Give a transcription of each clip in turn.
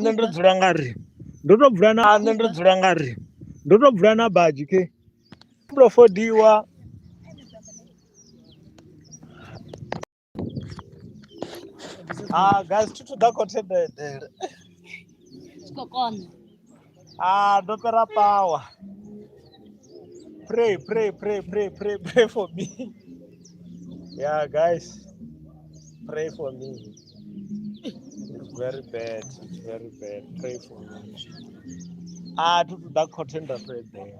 nṋe ndo dzula nga ri ndo to bvula na nṋe ndo dzula nga ri ndo to bvula na baji ke ndo fodiwa guys thuto da khothe dedele Skokona. ndo pera power pray for me. Yeah, guys, pray for me. It's very bad. It's very bad. Pray for me. Tutu da contender right there.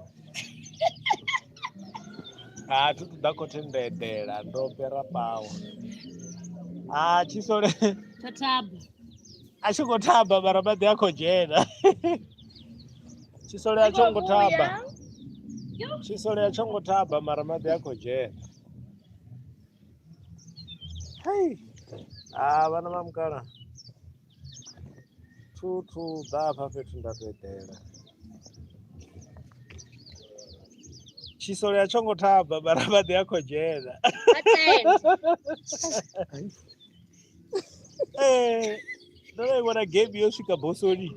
Tutu da contender there. Ando pera power. Chisole. Tataba. Ashiko taba barabadi yako jena. Chisole achongo taba. Chisole achongo taba maramadi yako jena. Hey. Vana vamukana. Tutu da perfect ndapedera. Chisole achongo taba barabadi yako jena. None wana game yosvika bosoni.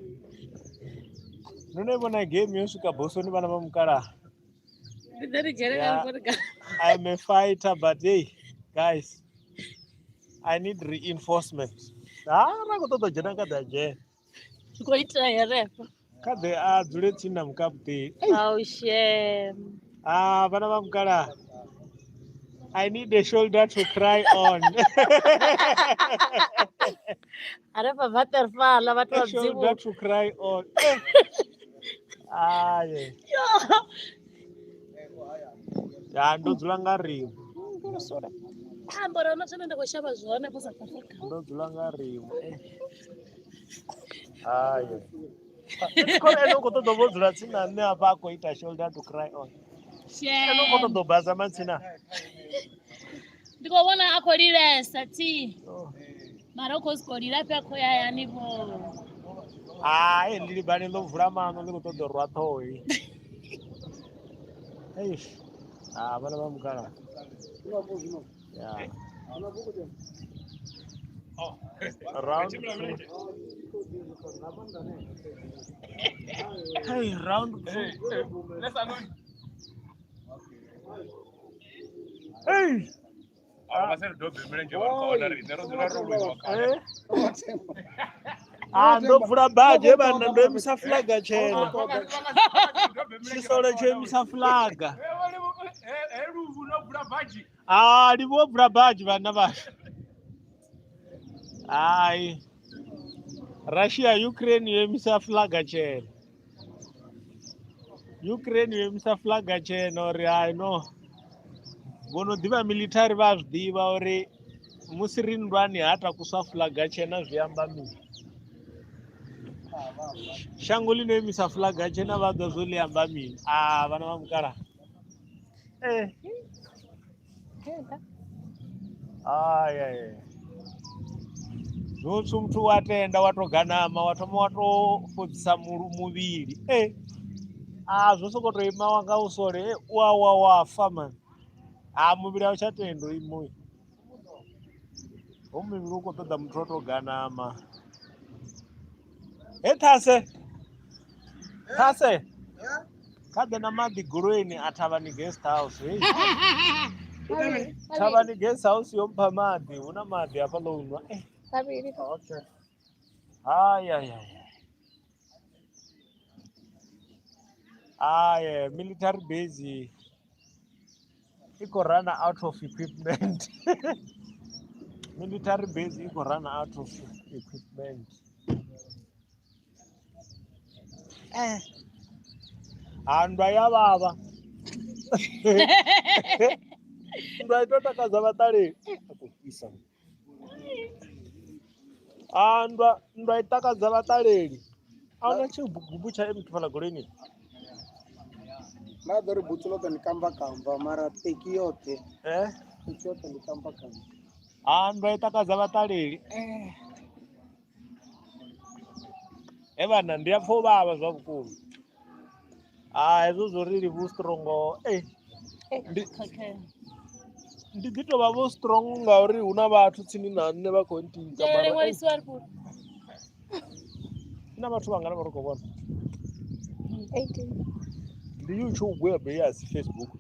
None wana game yosvika bosoni vana vamukara. Yeah, I'm a fighter, but hey, guys, I need reinforcement. Rakototo jena kada je. Kuita here. Kade dzule tsina mukapte. Oh shame. Vana vamukara. I need a shoulder to cry on. A shoulder to cry on. Yeah. Ndodzula nga rimwe. Mbora unotoenda kushava zvone kuSouth Africa. Ndodzula nga rimwe. Chikora enokototo vodzula tsina ne apa akoita shoulder to cry on. Enokototo bhaza matsina. Ndikubona akolilesa ti. Maroko sikolila pya khoya nivo. Ndili bani ndovhura mano ndikutodorwa toyi. Vana vamukana. Yeah. Round 3. Hey, round 3. Hey. Ndobvura bhaje vana ndoemisa flaga chena. Chisole choemisa flaga. Ndivobvura bhaji vana vacho. Russia Ukraine yoemisa flaga chena. Ukraine yoemisa flaga chena ori no. Vonodiva military vazvidiva uri musi rindwani hata kuswa flaga chena zviyamba mini. Shango linoemisa flaga chena vadza zvoliamba mini. Vana vamukara. Zvotsu mtu watenda watoganama watoma watofodza muviri. Zvosokotoima wanga usore wafa man. Muviri auchatendo imoyo. Muviri ukotodza mtu otoganama. Tase. Kade na madhi guruini atavani guest house. Tavani guest house yompa madhi. Una madhi apa lounwa. Okay. Military base. Iko run out of equipment. Military base iko run out of equipment. Andaya baba. Ndaitotakaza vatare. Ndaitakadza vatareri. Auna chigubu cha mtufala goleni. Madhari butulota ni kamba mara teki yote. Teki yote ni kamba. Ndaitakadza vatareri. Vana ndiapfo vava zvakukuru. Izvozvo riri vustrongo. Ndigitova vo strong ngauri huna vathu tsini nani nevakontinta. ina vhathu vangana vha ri khou vhona 18. ndi YouTube ya beyasi Facebook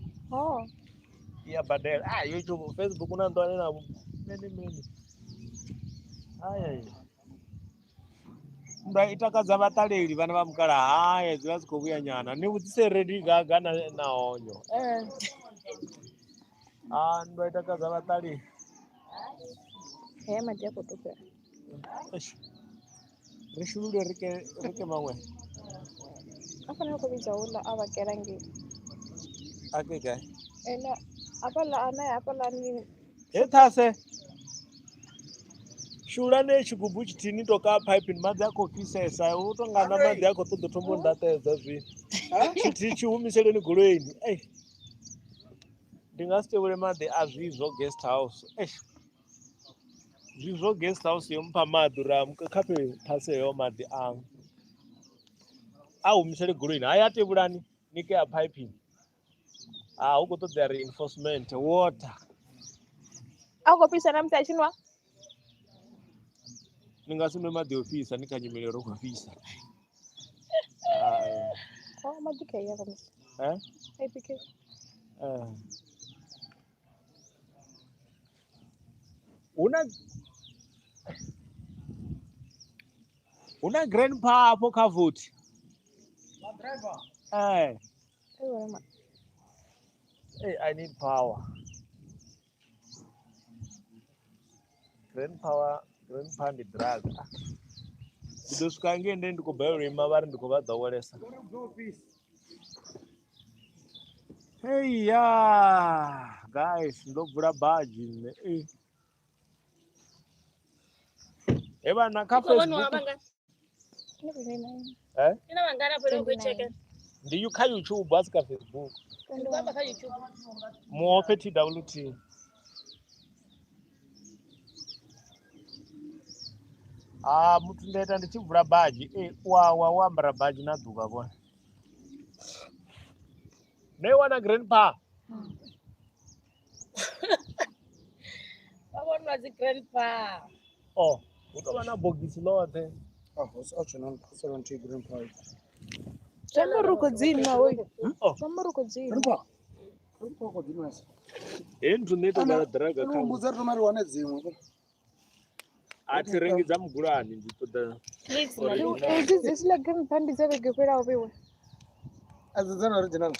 ya badela YouTube Facebook una nḓowani navho mini nda itakadza vhaṱaleli vhana vha mukala haya dzi vha dzi khou vhuya nyana ni vhudzise Lady Gaga na honyo ndo itakadza vhaṱaleli Madi a khou tou fhela. ri shulule rike maṅwe A fanele u khou vhidza houḽa a vhakela ngei a ke gai ene hafhaḽani ṱhase shulani tshigubu tshithihi ni tou kaa phaipini maḓi a khou fhisesa u tou nga na maḓi a khou ṱoḓa thombo ndaṱedza zwino tshithihi tshi humiseleni goloini ndi nga si tevhule maḓi a zwizwo guest house zwizwo guest house yo mpha maḓi uri khape ṱhaseyo maḓi a humisele goloini haya a tevhulani ni ke a phaipini hu khou ṱoḓea reinforcement water a khou fhisa na musi a tshinwa ni nga si nwe maḓi o fhisa ni kha nyimele ro khou fhisa maḓi kha iya khamusi APK una grandpa hapo kha vote I need power. Grandpa ndi drug. Ndi ḓo swika ngei ndi khou balelwa u ima vha ri ndi khou vha ḓowelesa. Guys, ndo vula badzhi nne. Vhana kha Facebook. Ina vhangana fhelo ku cheke. Ndi kha YouTube asi kha Facebook. Ndi vha kha YouTube. Muofe TWT. Muthu ndaita ndi tshi vula badzhi wa ambara badzhi na ḓuvha vhone. Ne wana grandpa. Wa vhona dzi grandpa. U tou vha na bogisi ḽoṱhe. Zama ri khou dzinwa hoyu. Zama ri khou dzinwa. Nthu nṋe tou vhala draga kha mbudza ri mari wane dziṅwe. A thi rengi dza mugulani ndi ṱoḓa. Dzi si la grandpa ndi dza vhege fhelaho vhewe. A dzi dza original.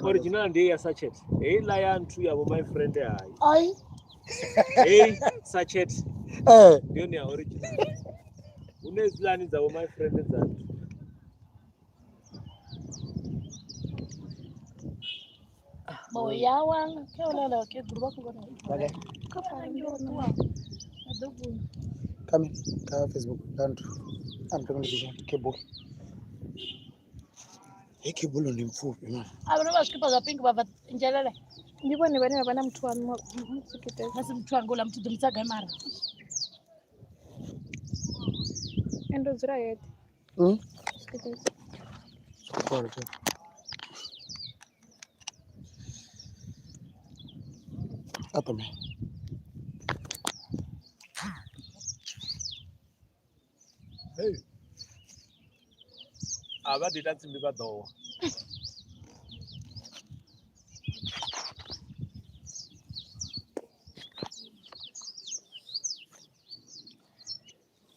Original ndi ya sachet. Heiḽa ya nthu ya vho my friend hayi. Sachet. Ndi yone ya original. Une dzilani dza vho my friend dza nthu. Boya wanga ke ulala ke gruba ku bona. Kami ka Facebook kantu. Cable. Cable ndi mfupi mama. Abantu basikipa za pink bava njelele. Ndi vhone vhane vha vha na muthu wa mutsikite. Nasi muthu wanga ula muthu ḓomtsaga mara. Endo dzula yethi. Apa me. Aba dita tsimbi ba ḓowa.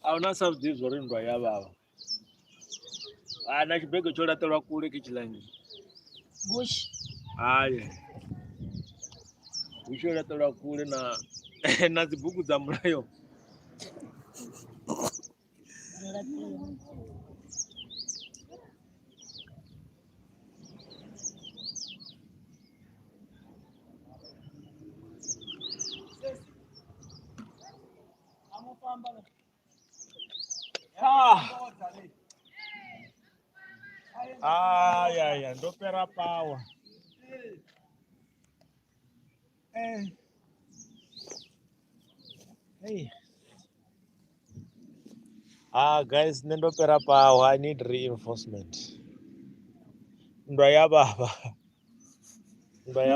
Ahuna sa vhuḓi zwo ri nndwa ya vhavha. Na tshibege tsho laṱelwa kule ke tshilangi. Bush. Tsho laṱelwa kule na dzi bugu dza mulayo. Ndo pera power. Guys, ndo pera power. I need reinforcement. Ndwa ya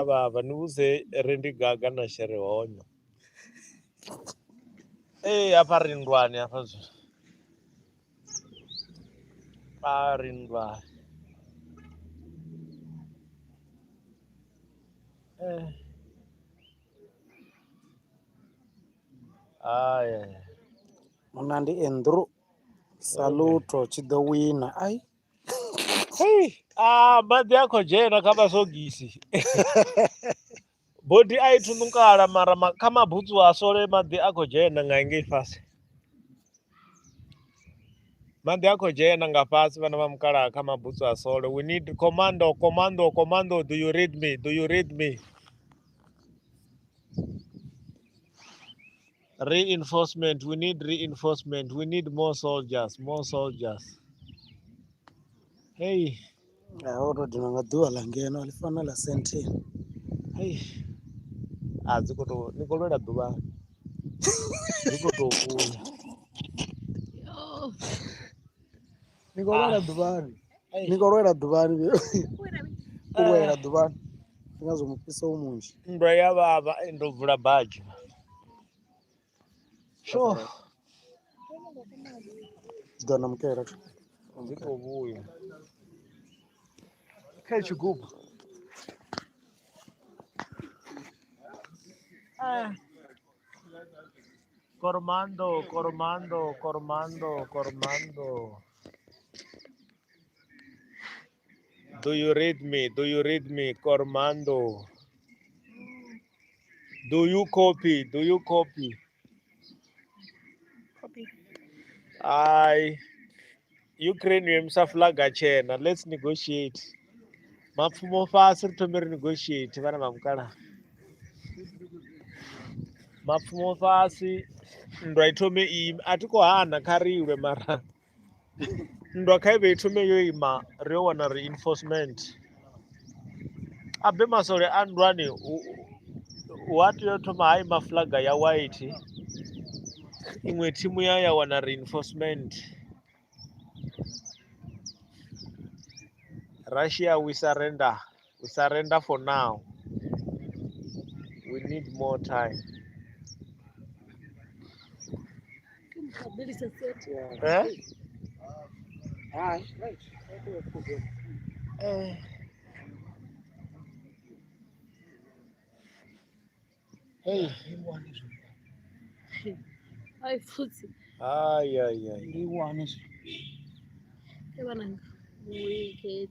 baba ni vhuze Lady Gaga na Shere honyo. Hafha ri ndwani hafha zwo. Arindwa. Yeah. Munandi Endru. Saluto chidowina. Ai. Hey, madhi yako jena kama sogisi. Bodi aitunukala mara kama butsu asole madhi ako jena ngaingi fasi. Madhi yako jena ngafasi vana vamkala kama butsu asole. We need commando. Do you read me? Reinforcement. We need reinforcement. We need more soldiers. Hey. Ahora dinangadua langeno alifana la senti. Hey. Zikoto nikolwela duba. Zikoto kuya. Nikolwela dubani. Nikolwela dubani. Kuwela dubani. Ngazomupisa umunji. Mbaya baba endovula baji. Sure. Dona mkera. Ziko buya. Kechigubu. Cormando. Do you read me? Cormando. Do you copy? Ukraine msaflaga chena. Let's negotiate. Mapfumo fasi ritomeri negotiate vana vamukala. Mapfumo fasi ndwaitome iyi atiko hana kariwe mara. Ndwakaive itome yoima rewana reinforcement. Abe masole andwani watu yotoma hai maflaga ya white. Imwe timu ya wana reinforcement. Russia, we surrender for now. We need more time. Hey. Ai futhi. Ay. Liwane. Ebananga. Wiketile.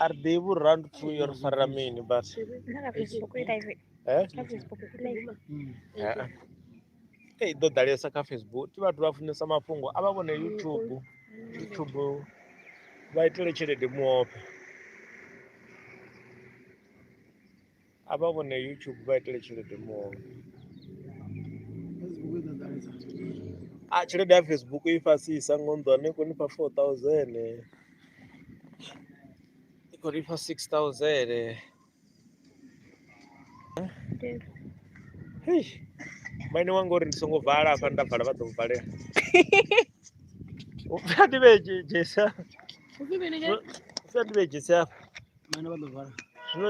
Are they will run through your faramini, but hey, do dalia saka Facebook. Tiba tuwafunisa mafungo. Ababone YouTube. Baitele chile de muope. Ababone YouTube baitele chile de muope. Chile de Facebook ifasi isangondo niko nipa 4,000. Niko nipa 6,000. Hey. Maini wangu nisongo vala afanda vala bato vale. Ufati beje jesa. Ufati beje jesa. Maina bato vala.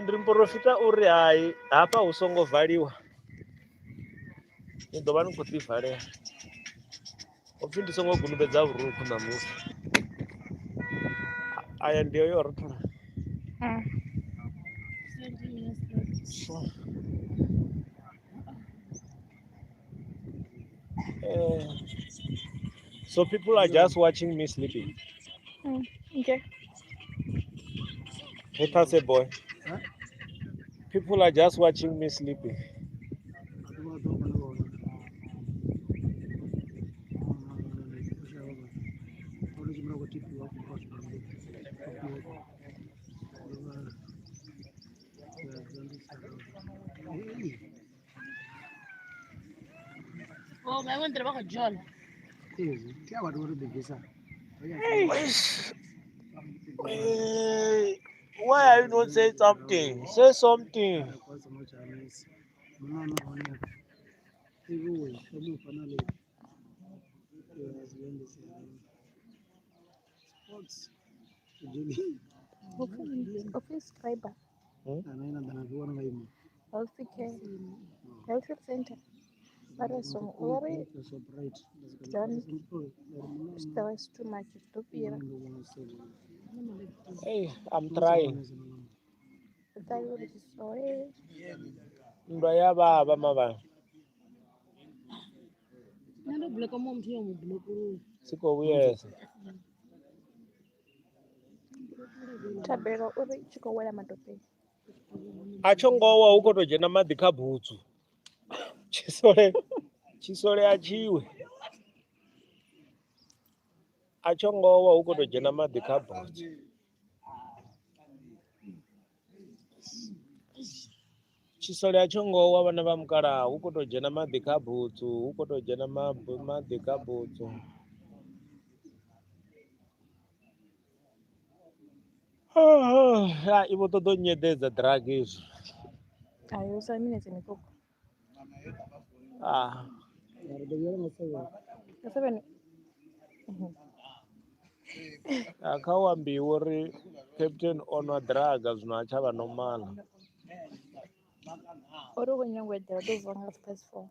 Ndrimporofita uri hai hapa usongo valiwa. Ndobani kuti vale. Ofindi songo gunubedza uru kuna musi. Aya ndio yorotula. So people are just watching me sleeping. Okay. Hey, boy. Huh? People are just watching me sleeping. Oh, I went to the John. Why are you not saying something? Say something. Health center. Pareso, worry. Don't. That was too much. Stupid. Hey, I'm trying. Mbaya baba mama. Siko uyesa. Tabero uri chiko wala matope. Achongowa uko tojena madhi kabhutsu. Chisole achiwe. Achongowa uko tojena madhi kabhutsu. Chisole achongowa vana vamukara uko tojena madhi kabhutsu, uko tojena madhi kabhutsu. Ivo todo nyededza drug izvo. Ayo sa minutes ni koko. Akawambiwa uri captain onwa draga zvino achava nomala. Oro kunyongwedera dovanga past 4.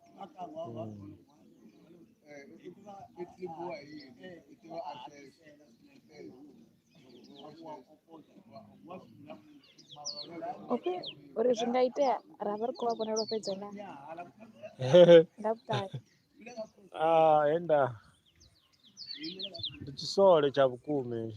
Okay, uri zvingaitea ravari kuvaponera pedza na. Ndaputari. Enda. Ndichisole chavukumi.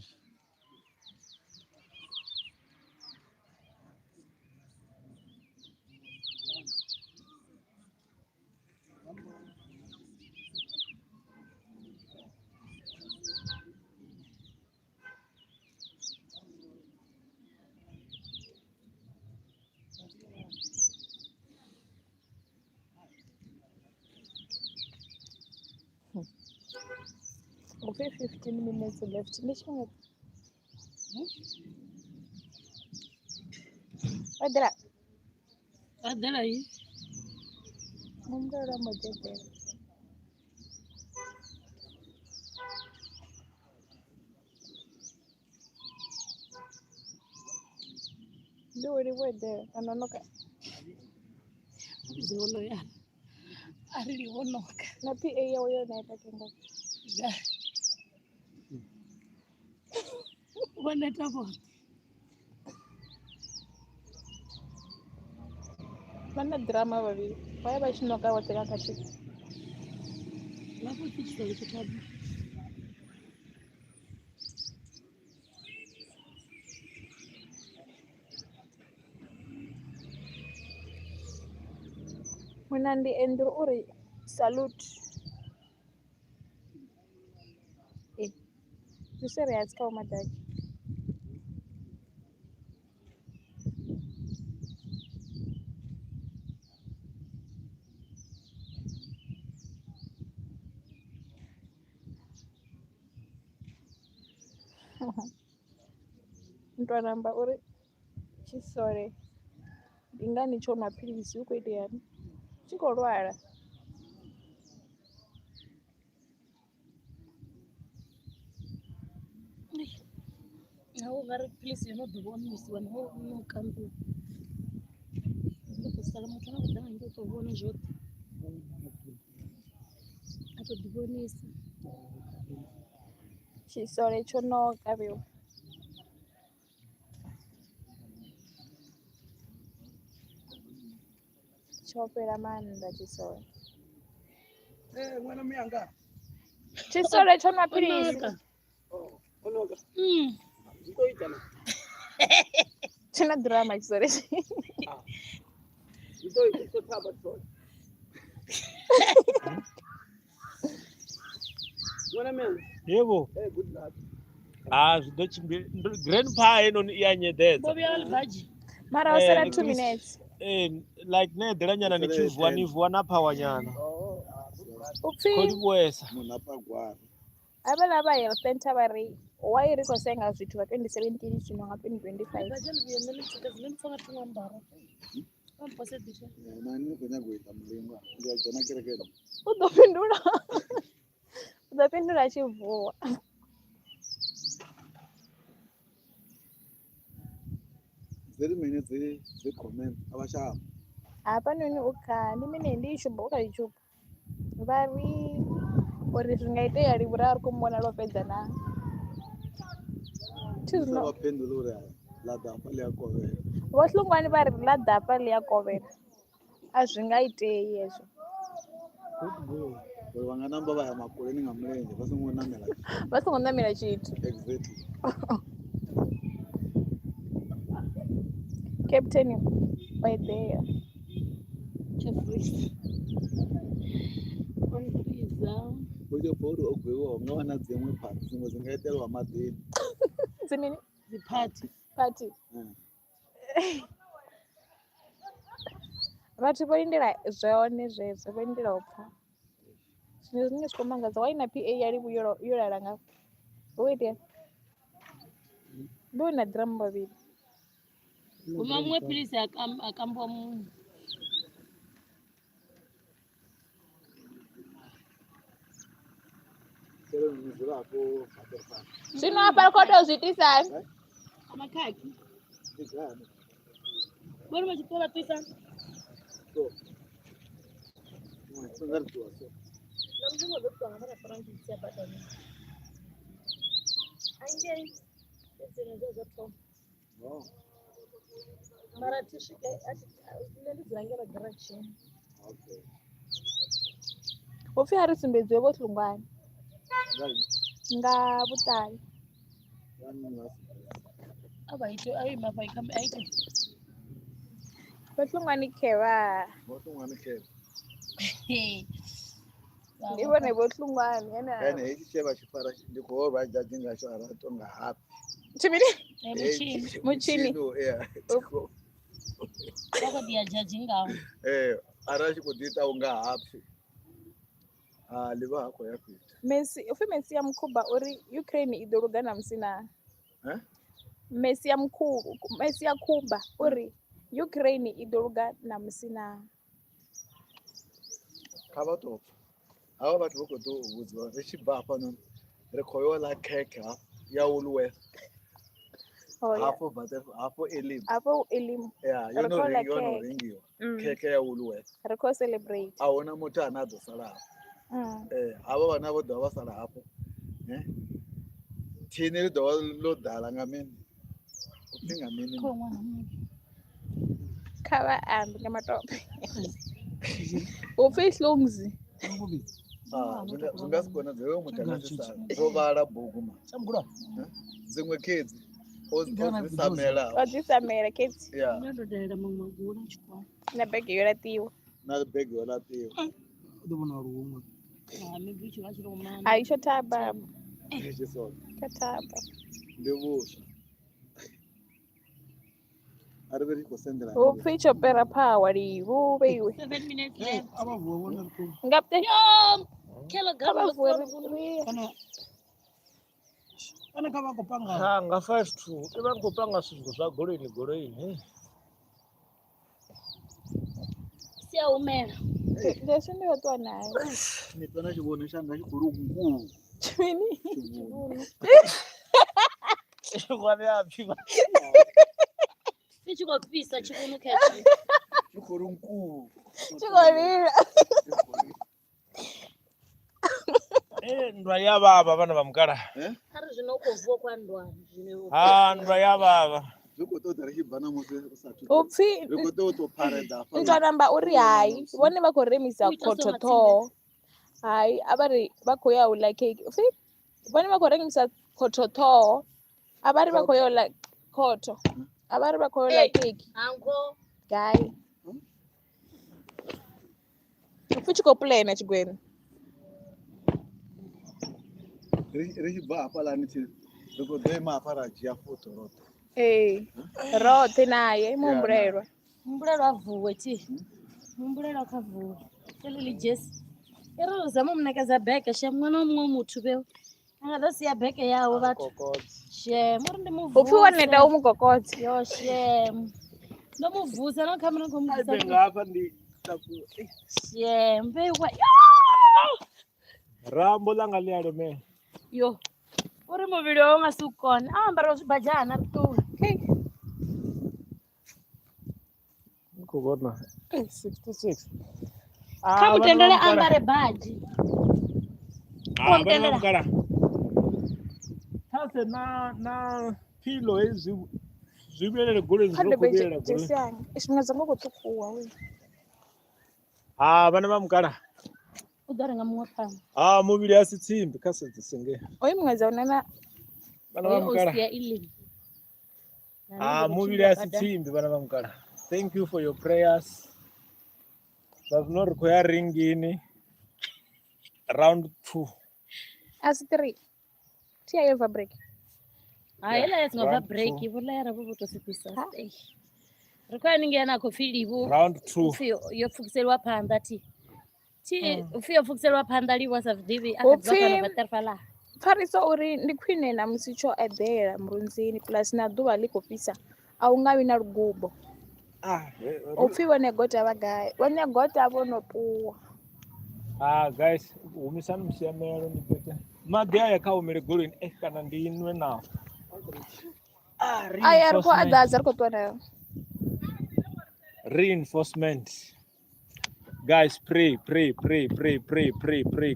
Okay, 15 minutes left. Mission. Adra. Adra yi. Mungara mojete. Do what you were there. Anonoka. Zolo ya. Ari wonoka. Na PA ya na itakenga. Waneta bo. Mana drama babi. Waya bashinoka wateka kashi. Lapo kichwa kitabu. Munandi endro uri salute. You serious kau madaj. Ntwanamba uri chisore. Ingani cho mapilisi uko ite yani. Chikorwara. Nawo ngari please inodhibonisa wanawo unokambi. Ndosaka mutana kudanga ndotobona zvote. Atodhibonisa. Chisore chonoka bewo. Chopera manda chisore. Mwana mianga. Chisore cho mapilisi. Onoka. Zitoitana. China drama chisore. Zitoitaba tsona. Mwana mianga. Yebo. Good luck. Zvidochimbi grandpa enoni iyanyededza. Bobi alvaji. Mara wasara 2 minutes. Like nedhera nyana nichivhuwa napawanyana. Upi. Kolibwesa. Munapagwara. Abala ba ya penta bari. Why riko senga vitu 2017 chino nga 2025. Bajani biyemeli chikazileni fanga tumambara. Kampose disha. Nani kwenye kuita mlinga. Ndio jana kerekera. Udapindura chivuwa. Zeri minutes ze comment abashaka. Apa nini uka ni mine ndishuba ukalichupa. vari uri zwi nga itea livhura ri khou mona lwo fhedza na vaphendula uri la dapa ḽi a kovhela. vho hlungwani va ri ḽa ḓapa ḽi a kovhela a zwi nga itei hezwo uri vha nga namba vha ya makoleni nga mulenzhe vha songo namela vha songo ṋamela tshithu. exactly. Captain wa eḓea tsha freeze on freezer u tshi pfa uri o gweviwaho nga wana dziṅwe phathi dziṅwe dzi nga iteliwa maḓini dzi mini dziphathi party vhathu vho lindela zwone zwezwo vho lindela u pfha zwine zwine zwi khou mangadza wa ina PA ya livhu yo lala ngafho hu itea ndo na ḓiramu vhavhili guma muṅwe philisi akambiwa muṅwe zwino hafha ri khou tou zwi itisani amakhakhi vhone vha tshi ṱo vha ṱuisa na muzungu ḓo ṱuwa nga vha na francis ya badani angei dzine dzo zwa thoma mara thi swike nṋe ndi dzula ngela giratshini upfhi a ri sumbedziwe vho hlungwane nga vhuṱali a vha ite a ima vha ikamba a ite vho hlungwane khevha ndi vhone vho hlungwane ene hetshi tshe vha tshi fara ndi khou rwa dzadzi ngatsho ara to nga hapi tshimini muchini vha khou ḓi ya dzhadzhi ngaho ara tshi khou ḓi ita u nga hapi ḽi vha hafho ya fhethu Messi upfhi Messi ya mukhuba uri Ukraine i ḓo luga na musi na Messi ya Cuba uri Ukraine i ḓo luga na musi na kha vha tou pfa havha vhathu vha khou ḓo u vhudziwa ri tshi bva hafhanoni ri khou yo ḽa khekhe ya Woolworth hafho Elim yo no rengiwa khekhe ya Woolworth ri khou celebrate a huna muthu ane a ḓo sala hafho havha vhane vho ḓovha vha sala hafho thini ḽi ḓovha ḽo ḓala nga mini upfhi nga mini kha vha ambi nga matope upfhi hlungzi zwi nga si konadzea hoyo muthu ane a ḓo vhala buguma dziṅwe khedzi o dzi samela khedzi ndo ndo dalela maṅwe magula tshikwana na bege yo laṱiwa ḓo vhona uri huṅwe maybe tshi vha tshi tou mana ai tsho thaba kha thaba ndi vhuswa ari vha ri khou sendela upfhi tsho pera phawa livhu vheiwe 7 minutes left ngapte kilogram kana kha vha khou panga nga 5 2 vha khou panga zwithu zwa goloini sia umela leswi ndi yo ṱwa nayo ni twana tshivhone shanga tshi khou lungu tshini ngwane ya phi tshi khou fhisa tshivhunu khetho tshi khou lungu tshi khou lila nndwa ya vhavha vhana vha mukala ari zwino u khou vuwa kwa ndwa zwino nndwa ya vhavha zwi khou ṱoḓa ri tshi bva na musi usathu upfhi ri khou ṱoḓa u tou pharedza ntwa namba uri hai vhone vha khou remisa khothoṱhoho hai a vha ri vha khou ya u ḽa cake upfhi vhone vha khou rengisa khothoṱhoho a vha ri vha khou ya u ḽa khotho a vha ri vha khou ya u ḽa cake ango gai upfhi tshi khou puḽena tshigwena ri tshi bva hafhaḽani ri khou ḓo ima hafha ra dzhia foto roṱhe roṱhe naye muhumbulelwa vuwe muhumbulelwa kha vuwe ḽi jesi iri ri zama u munekedza beke shem ṅwana wa muṅwe muthu vheu a nga ḓo sia beke yawe vhathu shem uri ndi muvusa upfhi wa neta u mukokodza yo shem ndo muvusa na khamera khou muvusa ngafha ndi shem vheiwa rambo ḽanga ḽi a lemela yo uri muvhili wawe u nga si u kone a ambara zwibadzhana ri ṱuwe khou vhona 66 Kamutendele ambare bhaji. Vana vamukara. Tase na pilo zvibelele gole zvirokubelera gole. Ishimwe zangu kutukuwa we. Vana vamukara. Udarenga mumwe pano. Muviri asitsimbi kasedzisenge. Oyi mweza unana. Vana vamukara. Osia ili. Muviri asitsimbi vana vamukara. Thank you for your prayers. Vavino require ringini. Round 2. As 3. Tia yova break. Ela yesingova break ivula yara vuvutosipisa. Require ningena kofili ivu. Round 2. Ufio yofukiselwa panda ti. Ufio fukiselwa panda li was of divi akadzaka vaterfala. Fariso uri ndi khwine na musicho edela mrunzini plus na duva likopisa. Au ngawi na rugubo. Ufiwe negota vagayi. Wanegota vonopuwa. Guys, umisana msiyamelo nipete. Magaya yakaumire golini kana ndinwe nawo. Ayariko adaza ariko twana. Reinforcement. Guys, pray.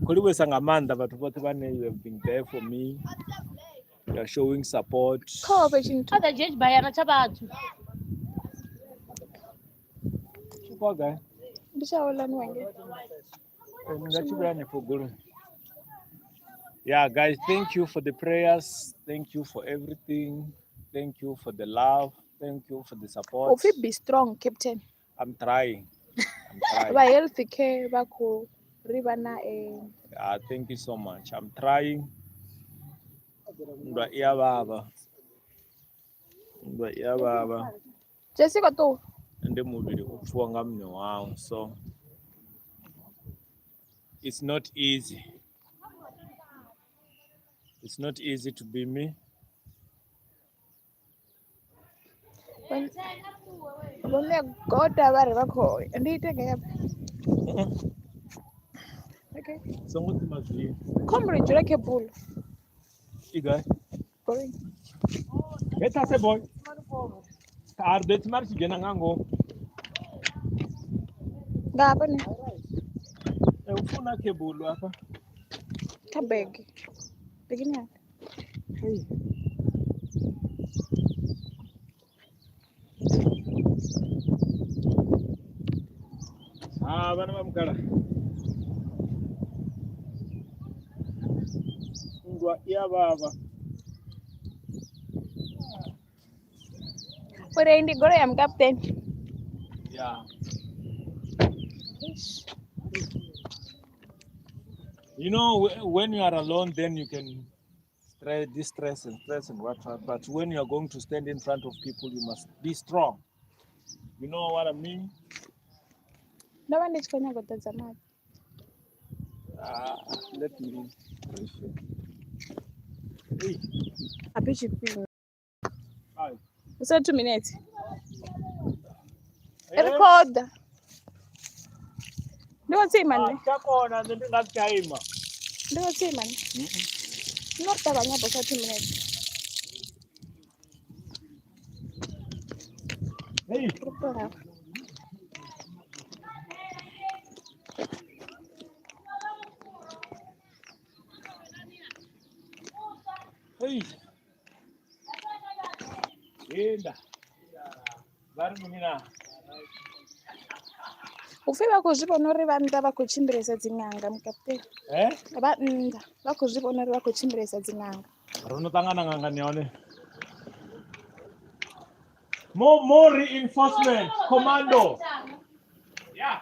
Koliwe sangamanda vatu vote vane, you have been there for me. You are showing support. Other judge bayana chabatu. Super guy. Bishaola nwenge. Yeah, guys, thank you for the prayers. Thank you for everything. Thank you for the love. Thank you for the support. Ufi be strong, Captain. I'm trying. Ba healthy care bako ribana thank you so much. I'm trying. Ndwa iya baba. Jessica tu. Ende muviri upfuwa nga mne wangu, so it's not easy. It's not easy to be me. When God abari bako nditenge yapi. Okay. So what must be? Come reach ke pool. Igai. Going. Beta se boy. Arbet marchi gena ngango. Ngapa ni? Ufuna kebulu hapa. Kabeg. Begini hapa. Hey. Vana vamukara. Ndwa iya baba. Ore indi gore yam captain. Yeah. You know, when you are alone, then you can distress and stress and whatnot. But when you are going to stand in front of people, you must be strong. You know what I mean? Ndawa ndichikonya gotadza mati. Let me refresh. Hey. Apichi pino. Hi. What's 2 minutes? Record. Ndiwatsi mani. Chakona ndingachaima. Ndiwatsi mani. Nortabanya bosa 2 minutes. Hey. Prepara. Hey. Enda. Vari munina. Ufika kuzvibona uri vanda vakuchimberesa dzin'anga mukapteni. Vanda vakuzvibona uri vakuchimberesa dzin'anga. Runotangana nganga nione. More reinforcement, commando. Yeah.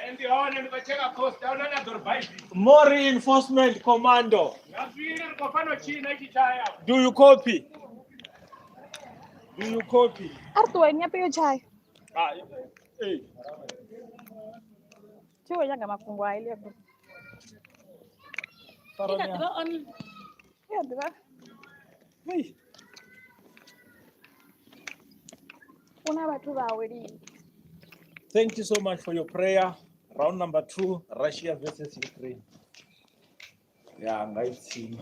And the one in the check coast down on the more reinforcement, commando. Do you copy? Do you copy? Artuenya pio chai. Hey. Chiwo yanga mafungwa ile hapo. Ikatiba on. Yeah, diba. Hey. Una watu wawili. Thank you so much for your prayer. Round number 2, Russia versus Ukraine. Yeah, nice team.